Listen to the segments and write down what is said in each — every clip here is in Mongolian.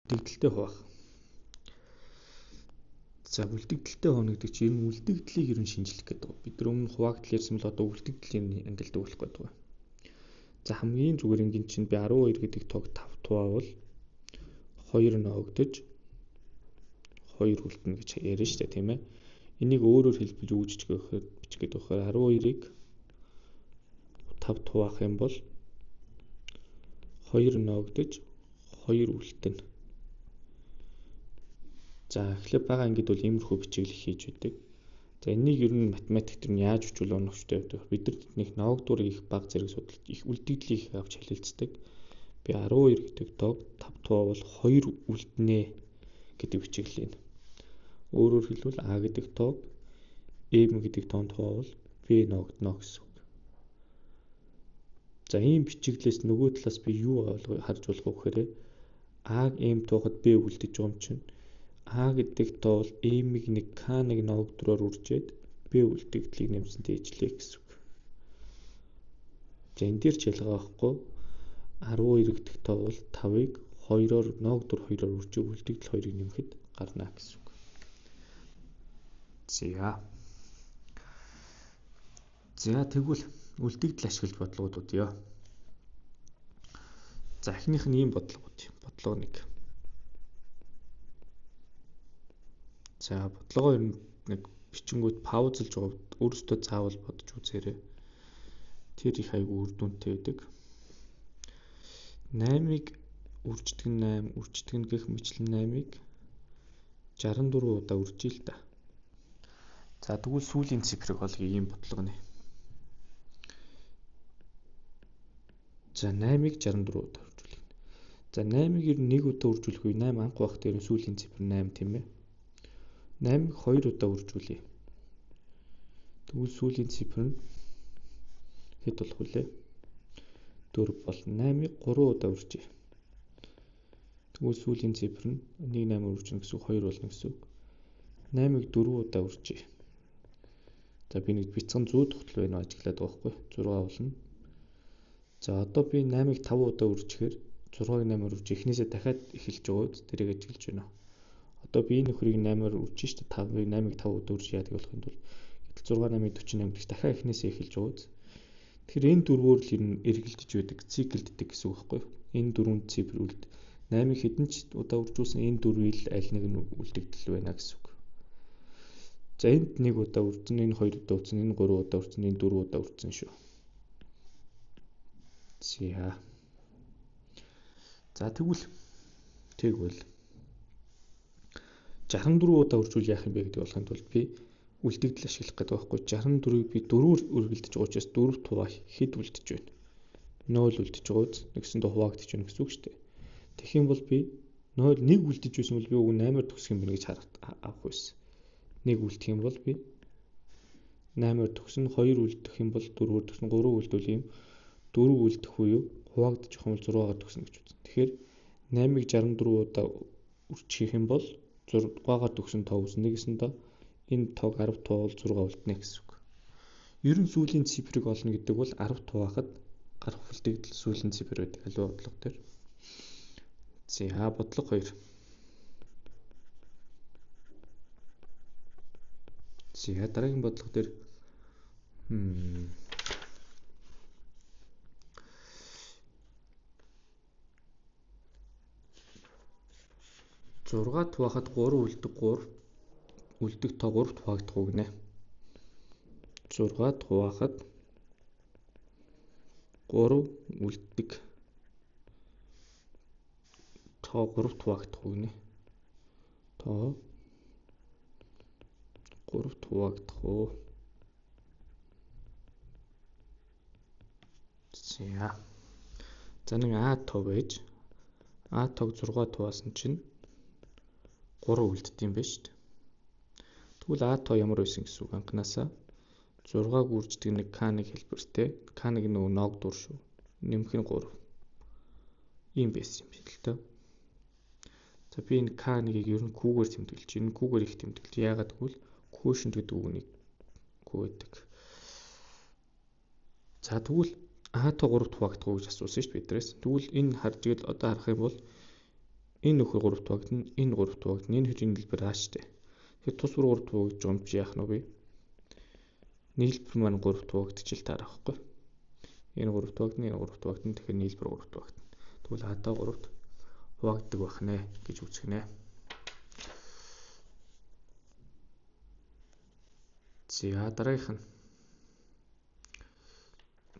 үлдэгдэлтэй хуваах. За үлдэгдэлтэй хуваах гэдэг чинь ер нь үлдэгдлийг ер нь шинжлэх гэдэг. Бид нар өмнө хуваагдал ярьсан бол одоо үлдэгдлийн ангилалд өгөх гэдэг. За хамгийн зүгээр ингийн чинь би 12 гэдэг тоог 5 туваавал 2 ноогдож 2 үлдэнэ гэж ярьж штэ тийм ээ. Энийг өөрөөр хэлбэл юу гэж бичих гээд байхаар 12-ыг 5 туваах юм бол 2 ноогдож 2 үлдэнэ. За эхлээд бага ангид бол иймэрхүү бичиглэл хийж байдаг. За энийг ер нь математик төр нь яаж бичвэл оновчтой байдаг. Бид нар нэг ноогдуурыг их бага зэрэг судалж их үлдэгдлийг авч хэлэлцдэг. Би 12 гэдэг тоог 5 туваавал 2 үлдэнэ гэдэг бичиглэл юм. Өөрөөр хэлбэл А гэдэг тоог M гэдэг тоонд хуваавал B ноогдно гэсэн үг. За ийм бичиглэлээс нөгөө талаас би юу харж болох вэ гэхээр А M тооход B үлдэж байгаа юм чинь А гэдэг тоо бол M-ийг нэг K-нэг ноогдроор үржээд B үлдэгдлийг нэмсэнтэй ижлээ гэсэн үг. За энэ дээр ч ялгаа байхгүй 12 гэдэг тоо бол 5-ыг 2-оор ноогдор 2-оор үржиж үлдэгдэл 2-ыг нэмэхэд гарна гэсэн үг. За тэгвэл үлдэгдэл ашиглаж бодлогууд яа. За эхнийх нь ийм бодлого 1. За бодлогоо ер нь нэг бичингүүд паузлж байгаа өөрөөсөө заавал бодож үзээрэй. Тэр их айгүй үр дүнтэй байдаг. 8-ыг үрждэг нь гэх мэтлэн 8-ыг 64 удаа үржиж л да. За тэгвэл сүүлийн цифрыг олъё ийм бодлого нэ. За 8-ыг 64 удаа үржүүлнэ. За 8-ыг ер нь 1 удаа үржүүлэх үе 8 анх байх дээр сүүлийн цифр 8 тийм ээ. 8-ыг 2 удаа үржүүлье. Тэгвэл сүүлийн цифр нь хэд болох вүлээ? 4 бол 8-ыг 3 удаа үржиж. Тэгвэл сүүлийн цифр нь 1 8 үржинэ гэсэн 2 болно гэсэн үг. 8-ыг 4 удаа үржиж. За би нэг бяцхан 100 тогтол байна ажиглаад байгаа байхгүй 6 болно. За одоо би 8-ыг 5 удаа үржихээр 6-ыг 8-аар үржиж эхнээсээ дахиад эхэлж байгаа үед тэрийг ажиглаж байна. Одоо би энэ нөхрийг 8-аар үржиж штэ 8-ыг 5 удаа үржиж яадаг болохын тулд 6 8-ыг 48 гэж дахиад эхнээсээ эхэлж байгаа үед. Тэгэхээр энэ дөрвөөр л эргэлдэж байдаг, циклддэг гэсэн үг байхгүй юу? Энэ дөрвөн цифр үлд 8-ыг хэдэн ч удаа үржүүлсэн энэ дөрвийг аль нэг нь үлдэгдэл байна гэсэн үг. За энд 1 удаа үржин, энэ 2 удаа үржин, энэ 3 удаа үржин, энэ 4 удаа үржин шүү. За тэгвэл 64 удаа үржүүл яах юм бэ гэдэг болохын тулд би үлдэгдэл ашиглах гэдэг байхгүй 64-ийг би 4-өөр үргэлдэж байгаа учраас 4 туваа хэд үлдэж байна? 0 үлдэж байгаа үз. Нэгсэндээ хуваагдаж байна гэсэн үг шүү дээ. Тэгэх юм бол би 0 1 үлдэж байсан бол би уг 8-аар төгсөх юм байна гэж авах байсан. 1 үлдэх юм бол би 8-аар төгснө, 2 үлдэх юм бол 4-өөр төгснө, 3 үлдвэл ийм 4 үлдэх үе хуваагдаж байгаа юм бол 6-аар төгснө гэж үзнэ. Тэгэхээр 8-ыг 64 удаа үржих юм бол 6-аар төгсөн тоо үзнэ гэсэндээ энэ тоог 10 туваавал 6 үлдэнэ гэсэн үг. Ер нь сүүлийн цифрыг олно гэдэг бол 10 туваахад гарах үлдэгдэл сүүлийн цифр байдаг. Аливаа бодлого дээр. За бодлого 2. За дараагийн бодлого дээр 6 туваахад 3 үлдэх тоо 3 хуваагдах үг нэ. 6 туваахад 3 үлдэх тоо 3 хуваагдах үг нэ. Тоо 3 хуваагдах уу. За нэг А тоо байж А тоог 6 туваасан чинь 3 үлддэг юм байна шүү дээ. Тэгвэл А тоо ямар байсан гэсэн үг анханасаа 6-г үрждэг нэг К- нэг хэлбэртэй. К- нэг нөгөө ноогдуур шүү. Нэмэх нь 3. Ийм байсан юм шиг л тоо. За би энэ К-нийг ер нь Q-гээр тэмдэглэж, энэ Q-гээр их тэмдэглэж. Яагаад гэвэл quotient гэдэг үгнийг Q гэдэг. За тэгвэл А тоо 3 хуваагдах уу гэж асуусан шүү дээ бидрээс. Тэгвэл энэ харж ивэл одоо харах юм бол Энэ нөхөр 3 хуваагдана, энэ 3 хуваагдана. Энэ хэдийн нийлбэр аа штэ. Тэгэхээр тус бүр 3 хуваагдж байгаа юм чи яах нь вэ? Нийлбэр маань 3 хуваагдчихил таарах байхгүй. Энэ 3 хуваагдана, энэ 3 хуваагдана. Тэгэхээр нийлбэр 3 хуваагдана. Тэгвэл хатаа 3-т хуваагддаг байх нэ гэж үзгэнэ. За дараагийнх нь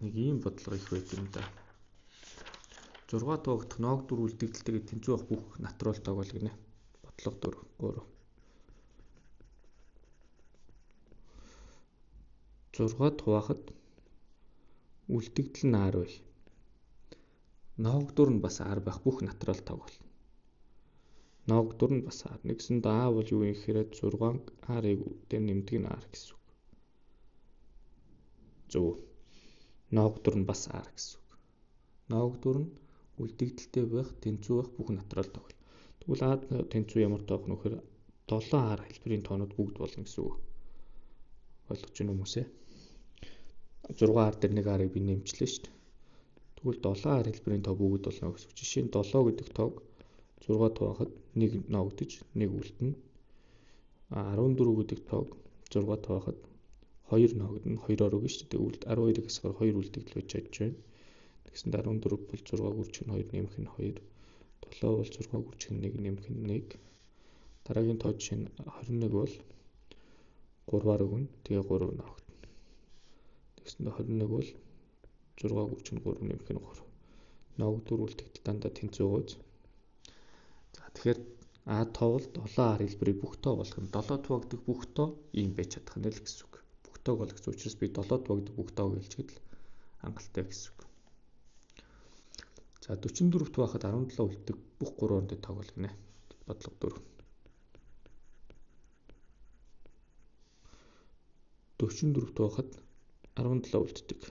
нэг ийм бодлого их байт юм да. 6 хуваагдах ноог 4 үлдэгдэлтэйгээ тэнцүү байх бүх натурал тоог бол гинэ. Бодлого 4 3 6 хуваахад үлдэгдэл нь R бай. Ноог 4 нь бас R байх бүх натурал тоог бол. Ноог 4 нь бас R. Нэгсэнд A бол юу юм гэхээр 6 R-ыг дээр нэмдэг нь R гэсэн үг. Зөв. Ноог 4 нь бас R гэсэн үг. Ноог 4 нь үлдэгдэлтэй байх, тэнцүү байх бүх натурал тоог. Тэгвэл A тэнцүү ямар тоог нөхөр 7R хэлбэрийн тоонууд бүгд болно гэсэн үг. Ойлгож байна уу хүмүүсээ? 6R дээр 1R-ыг би нэмчлээ шүү дээ. Тэгвэл 7R хэлбэрийн тоо бүгд болно гэсэн үг. Жишээ нь 7 гэдэг тоог 6 хуваахад 1 ноогдож 1 үлдэнэ. 14 гэдэг тоог 6 хуваахад 2 ноогдно. 2-оор өгнө шүү дээ. Тэгвэл 12-ыг хэсгээр 2 үлдэгдэл байж чадж байна. Тэгсэнд 14 бол 6 гүрчиг нь 2 нэмэх нь 2. 7 бол 6 гүрчиг нь 1 нэмэх нь 1. Дараагийн тоо жишээ нь 21 бол 3-аар өгнө. Тэгээ 3 ноогдно. Тэгсэнд 21 бол 6 гүрчиг нь 3 нэмэх нь 3. Ноог 4 үлдэгдэл дандаа тэнцүү гоц. За тэгэхээр А тоо бол 7R хэлбэрийн бүх тоо болох нь 7 хуваагдах бүх тоо ийм байж чадах нь л гэсэн үг. Бүх тоог бол гэсэн учраас би 7 хуваагдах бүх тоог хэлчихэд л хангалттай гэсэн үг. За 44 хуваахад 17 үлддэг бүх 3 оронтой тоог бол гинэ. Бодлого 4. 44 хуваахад 17 үлддэг.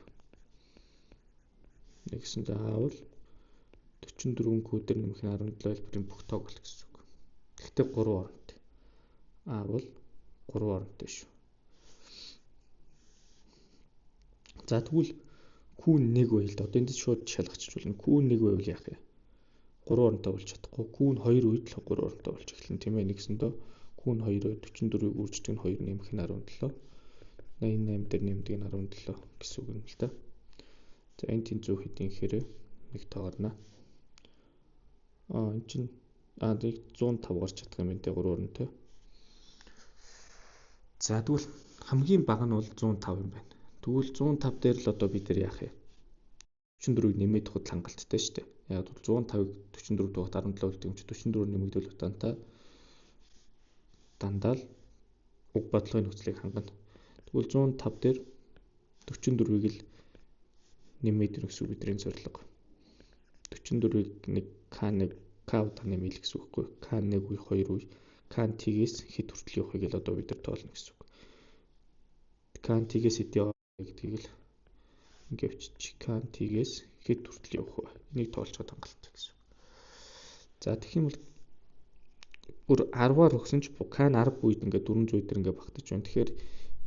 Нэгсэн заавал 44 кодер нэмэх нь 17 хэлбэрийн бүх тоог бол гэсэн үг. Гэхдээ 3 оронтой. А бол 3 оронтой шүү. За тэгвэл Q1 байл да. Одоо энд шууд шалгачих болно. Q1 байвал яах вэ? 3 оронтой болж чадахгүй. Q2 үед л 3 оронтой болж эхэлнэ тийм ээ. Нэгсэндөө Q2-оор 44-ийг үрждэг нь 2 нэмэх нь 17. 88 дээр нэмдэг нь 17 гэсэн үг юм л да. За энэ тэнцүү хэдийн гэхээр нэг тоогорно. Энэ чинь 105 гарч чадах юм энэ 3 оронтой. За тэгвэл хамгийн бага нь бол 105 юм байна. Тэгвэл 105 дээр л одоо бид нар яах вэ? 44-ийг нэмээд хад хангалттай шүү дээ. Яг бол 105-ыг 44 дугаар 17 үлдэх юм чи 44 нэмэгдүүл утгаантай дандаа л уг бодлогын нөхцөлийг хангана. Тэгвэл 105 дээр 44-ийг л нэмээд ирэх гэсэн бидний зорилго. 44-ийг нэг K1 удаа нэмээл гэсэн үг байхгүй. K1 үе 2 үе K-ээс хэд хүртэл явахыг л одоо бид нар тоолно гэсэн үг. K-ээс хэд явах гэдгийг л ингээд K-ээс хэд хүртэл явах вэ? Энийг тоолцоход хангалттай гэсэн үг. За тэгэх юм бол бүр 10-аар өгсөн ч K-н 10 үед ингээд 400 дээр ингээд багтаж байна. Тэгэхээр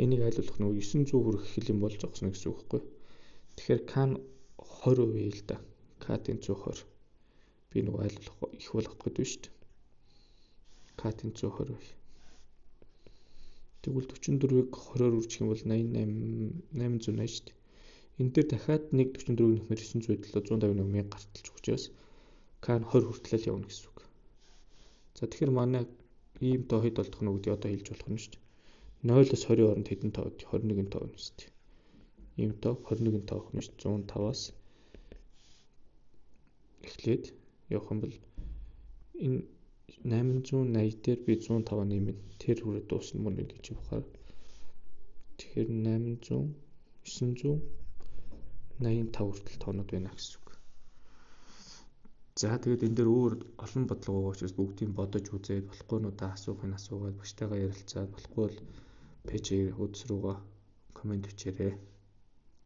энийг айлуулах нь 900 хүрэх хэл юм болж зогсно гэсэн үг байхгүй. Тэгэхээр K-н 20% л да. K-ийн 120. Би нэг айлуулах их болгох гэдэг шүү дээ. K-ийн 120%. Тэгвэл 44-ийг 20-оор үржих юм бол 88 880 шүү дээ. Энэ дээр дахиад нэг 44-ийг нөхмөр 900 байдлаа 151,000 гарталж өгчөөс K-н 20 хүртэл явна гэсэн үг. За тэгэхээр манай ийм тоо хэд болох нь гэдгийг одоо хэлж болох нь шүү дээ. 0-оос 20 хооронд хэдэн тоо 21 тоо байна шүү дээ. Ийм тоо 21 тоо авах нь шүү дээ. 105-аас эхлээд явах юм бол энэ 880 дээр би 105 нэмэн тэр хүрээ дуусна мөн гэж явахаар. Тэгэхээр 800 985 хүртэл тоонууд байна гэсэн үг. За тэгээд энэ дээр өөр олон бодлого байгаа учраас бүгдийг бодож үзээд болохгүй нуудаа асуухын асуугаад багштайгаа ярилцаад болохгүй бол пэйжээр хуудас руугаа комент бичээрэй.